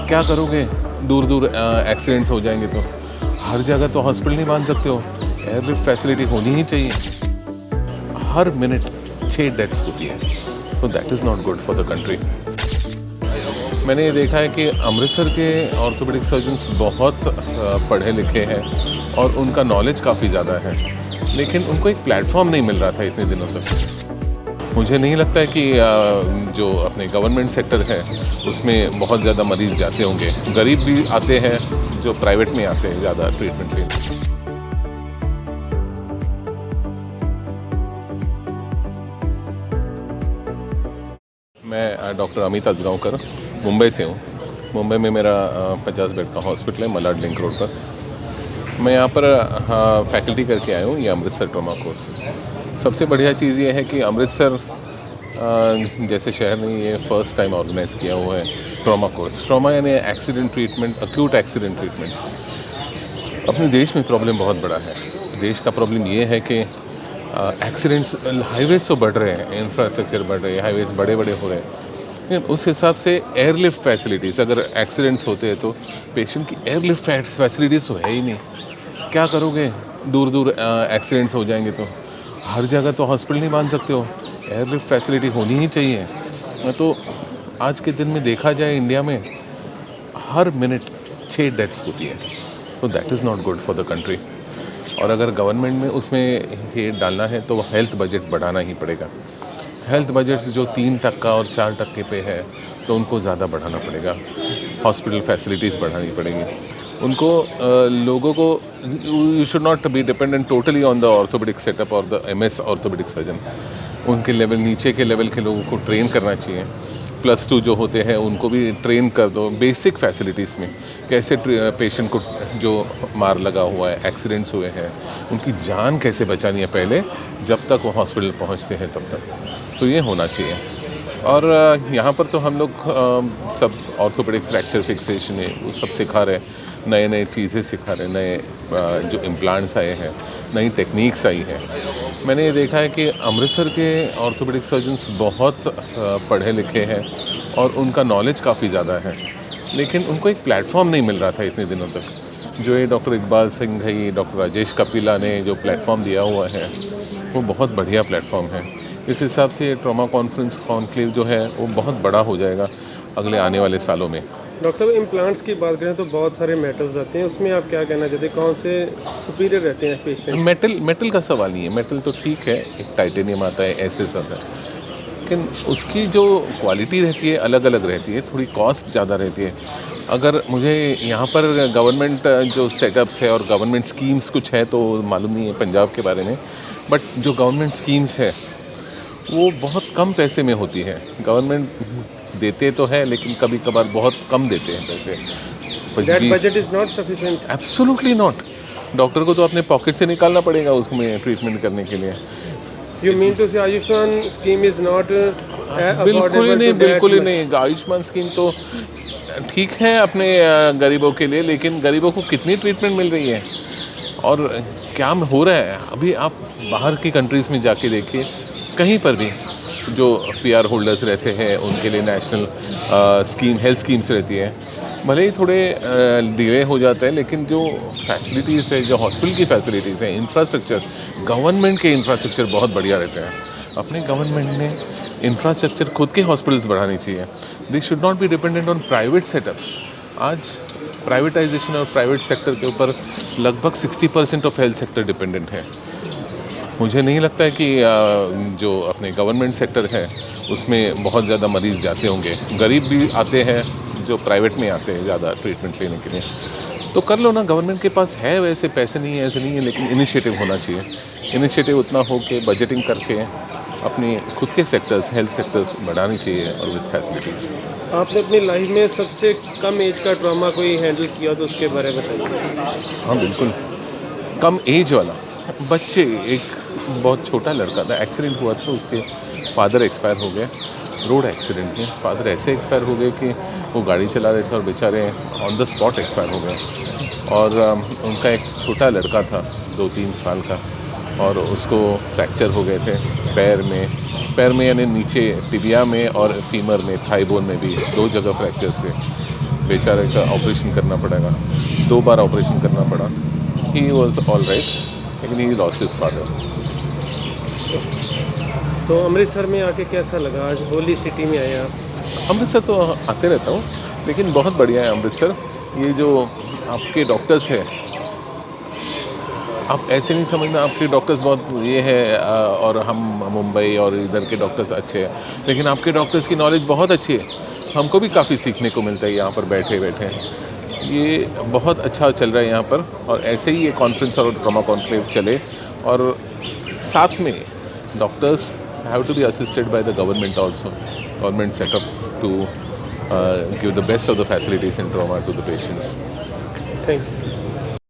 क्या करोगे? दूर दूर एक्सीडेंट्स हो जाएंगे तो हर जगह तो हॉस्पिटल नहीं बांध सकते हो। एयरलिफ्ट फैसिलिटी होनी ही चाहिए। हर मिनट 6 डेथ्स होती है, तो that is not good for the country. मैंने ये देखा है कि अमृतसर के ऑर्थोपेडिक सर्जन्स बहुत पढ़े लिखे हैं और उनका नॉलेज काफ़ी ज़्यादा है, लेकिन उनको एक प्लेटफॉर्म नहीं मिल रहा था इतने दिनों तक। मुझे नहीं लगता है कि जो अपने गवर्नमेंट सेक्टर है उसमें बहुत ज़्यादा मरीज़ जाते होंगे। गरीब भी आते हैं जो प्राइवेट में आते हैं ज़्यादा ट्रीटमेंट लेने। मैं डॉक्टर अमित अजगांवकर मुंबई से हूँ। मुंबई में मेरा 50 बेड का हॉस्पिटल है मलाड लिंक रोड पर। मैं यहाँ पर फैकल्टी करके आया हूँ ये अमृतसर ट्रॉमा कोर्स। सबसे बढ़िया चीज़ ये है कि अमृतसर जैसे शहर ने ये फर्स्ट टाइम ऑर्गेनाइज़ किया हुआ है ट्रॉमा कोर्स। ट्रॉमा यानी accident treatment, acute accident treatments. अपने देश में प्रॉब्लम बहुत बड़ा है। देश का प्रॉब्लम ये है कि एक्सीडेंट्स, हाईवेज तो बढ़ रहे हैं, इंफ्रास्ट्रक्चर बढ़ रहे हैं, हाईवेज बड़े बड़े हो रहे हैं, लेकिन उस हिसाब से एयरलिफ्ट फैसिलिटीज़, अगर एक्सीडेंट्स होते हैं तो पेशेंट की एयरलिफ्ट फैसिलिटीज़ तो है ही नहीं। क्या करोगे? दूर दूर एक्सीडेंट्स हो जाएंगे तो हर जगह तो हॉस्पिटल नहीं बांध सकते हो। एयरलिफ्ट फैसिलिटी होनी ही चाहिए। तो आज के दिन में देखा जाए इंडिया में हर मिनट 6 डेथ्स होती है, तो that is not good for the country. और अगर गवर्नमेंट में उसमें ये डालना है तो हेल्थ बजट बढ़ाना ही पड़ेगा। हेल्थ बजट्स जो 3% और 4% पे है तो उनको ज़्यादा बढ़ाना पड़ेगा। हॉस्पिटल फैसिलिटीज़ बढ़ानी पड़ेंगी उनको। लोगों को, you should not be dependent totally on the orthopaedic setup और द MS ऑर्थोपेडिक सर्जन। उनके लेवल, नीचे के लेवल के लोगों को ट्रेन करना चाहिए। +2 जो होते हैं उनको भी ट्रेन कर दो बेसिक फैसिलिटीज़ में। कैसे पेशेंट को जो मार लगा हुआ है, एक्सीडेंट्स हुए हैं, उनकी जान कैसे बचानी है पहले, जब तक वो हॉस्पिटल पहुंचते हैं तब तक। तो ये होना चाहिए। और यहाँ पर तो हम लोग सब ऑर्थोपेडिक फ्रैक्चर फिक्सेशन है वो सब सिखा रहे हैं। नए नए चीज़ें सिखा रहे हैं, नए जो इम्प्लांट्स आए हैं, नई टेक्निक्स आई हैं। मैंने ये देखा है कि अमृतसर के ऑर्थोपेडिक सर्जन्स बहुत पढ़े लिखे हैं और उनका नॉलेज काफ़ी ज़्यादा है, लेकिन उनको एक प्लेटफॉर्म नहीं मिल रहा था इतने दिनों तक। जो ये डॉक्टर इकबाल सिंह है, डॉक्टर राजेश कपिला ने जो प्लेटफॉर्म दिया हुआ है वो बहुत बढ़िया प्लेटफॉर्म है। इस हिसाब से ट्रॉमा कॉन्फ्रेंस कॉन्क्लेव जो है वो बहुत बड़ा हो जाएगा अगले आने वाले सालों में। डॉक्टर साहब, इम्प्लांट्स की बात करें तो बहुत सारे मेटल्स आते हैं, उसमें आप क्या कहना चाहते हैं, कौन से सुपीरियर रहते हैं पेशेंट? मेटल का सवाल नहीं है। मेटल तो ठीक है, एक टाइटेनियम आता है, ऐसे सब है, लेकिन उसकी जो क्वालिटी रहती है अलग अलग रहती है, थोड़ी कॉस्ट ज़्यादा रहती है। अगर मुझे यहाँ पर गवर्नमेंट जो सेटअप्स है और गवर्नमेंट स्कीम्स कुछ है तो मालूम नहीं है पंजाब के बारे में, बट जो गवर्नमेंट स्कीम्स है वो बहुत कम पैसे में होती है। गवर्नमेंट देते तो है लेकिन कभी कभार बहुत कम देते हैं पैसे। That budget is not sufficient. Absolutely not. Doctor को तो अपने पॉकेट से निकालना पड़ेगा उसमें ट्रीटमेंट करने के लिए। यू मीन टू से आयुष्मान स्कीम इज नॉट बिल्कुल ही नहीं, बिल्कुल ही नहीं। आयुष्मान स्कीम तो ठीक है अपने गरीबों के लिए, लेकिन गरीबों को कितनी ट्रीटमेंट मिल रही है और क्या हो रहा है? अभी आप बाहर की कंट्रीज़ में जाके देखिए, कहीं पर भी जो PR होल्डर्स रहते हैं उनके लिए नेशनल स्कीम, हेल्थ स्कीम्स रहती है। भले ही थोड़े डिले हो जाते हैं, लेकिन जो फैसिलिटीज़ है, जो हॉस्पिटल की फैसिलिटीज़ हैं, इंफ्रास्ट्रक्चर, गवर्नमेंट के इंफ्रास्ट्रक्चर बहुत बढ़िया रहते हैं। अपने गवर्नमेंट ने इंफ्रास्ट्रक्चर खुद के हॉस्पिटल्स बढ़ानी चाहिए। They should not be dependent on private setups. आज प्राइवेटाइजेशन और प्राइवेट सेक्टर के ऊपर लगभग 60% ऑफ हेल्थ सेक्टर डिपेंडेंट है। मुझे नहीं लगता है कि जो अपने गवर्नमेंट सेक्टर है उसमें बहुत ज़्यादा मरीज़ जाते होंगे। गरीब भी आते हैं जो प्राइवेट में आते हैं ज़्यादा ट्रीटमेंट लेने के लिए। तो कर लो ना, गवर्नमेंट के पास है वैसे पैसे, नहीं है ऐसे नहीं है, लेकिन इनिशिएटिव होना चाहिए। इनिशिएटिव उतना हो के बजटिंग करके अपनी खुद के सेक्टर्स, हेल्थ सेक्टर्स बढ़ानी चाहिए और विद फैसिलिटीज़। आपने अपनी लाइफ में सबसे कम एज का ट्रॉमा कोई हैंडल किया तो उसके बारे में बताइए। हाँ बिल्कुल, कम एज वाला बच्चे, एक बहुत छोटा लड़का था, एक्सीडेंट हुआ था, उसके फादर एक्सपायर हो गए रोड एक्सीडेंट में। फादर ऐसे एक्सपायर हो गए कि वो गाड़ी चला रहे थे और बेचारे ऑन द स्पॉट एक्सपायर हो गए। और उनका एक छोटा लड़का था 2-3 साल का, और उसको फ्रैक्चर हो गए थे पैर में यानी नीचे टिबिया में और फीमर में, थाई बोन में भी 2 जगह फ्रैक्चर से। बेचारे का ऑपरेशन करना पड़ेगा, 2 बार ऑपरेशन करना पड़ा। ही वॉज ऑल राइट, लेकिन ही लॉस्ट हिज फादर। तो अमृतसर में आके कैसा लगा? आज होली सिटी में आए आप। अमृतसर तो आते रहता हूँ, लेकिन बहुत बढ़िया है अमृतसर। ये जो आपके डॉक्टर्स है, आप ऐसे नहीं समझना आपके डॉक्टर्स बहुत ये है और हम मुंबई और इधर के डॉक्टर्स अच्छे हैं, लेकिन आपके डॉक्टर्स की नॉलेज बहुत अच्छी है। हमको भी काफ़ी सीखने को मिलता है यहाँ पर बैठे बैठे। ये बहुत अच्छा चल रहा है यहाँ पर, और ऐसे ही ये कॉन्फ्रेंस और ट्रॉमा कॉन्क्लेव चले, और साथ में doctors have to be assisted by the government also. Government setup to give the best of the facilities in trauma to the patients. Thank you.